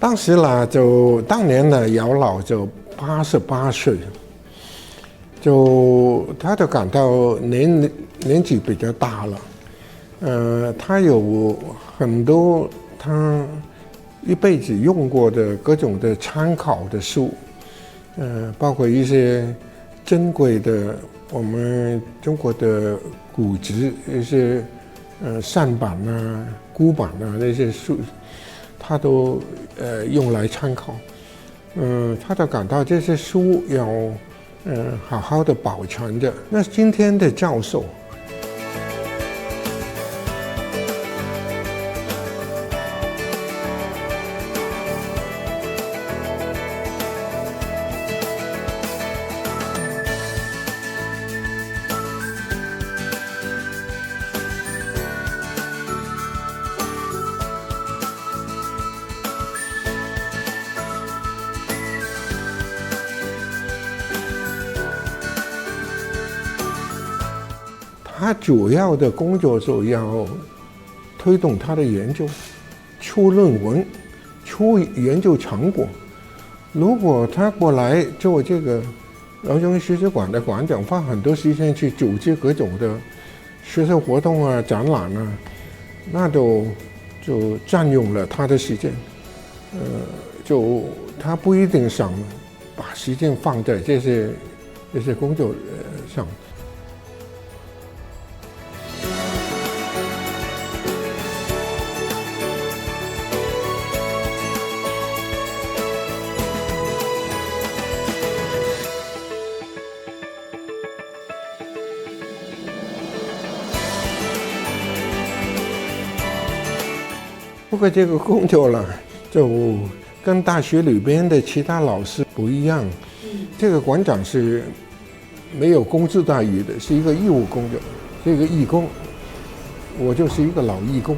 当时呢，就当年的姚老就88岁，他就感到年纪比较大了，他有很多他一辈子用过的各种的参考的书，包括一些珍贵的我们中国的古籍，一些善版啊、孤版啊那些书，他都用来参考。他就感到这些书要好好的保存着。那今天的教授，他主要的工作是要推动他的研究，出论文，出研究成果。如果他过来做这个饶宗颉学术馆的馆长，花很多时间去组织各种的学术活动啊、展览啊，那就占用了他的时间。他不一定想把时间放在这些工作上。不过这个工作了，就跟大学里边的其他老师不一样。这个馆长是没有工资待遇的，是一个义务工作，是一个义工。我就是一个老义工。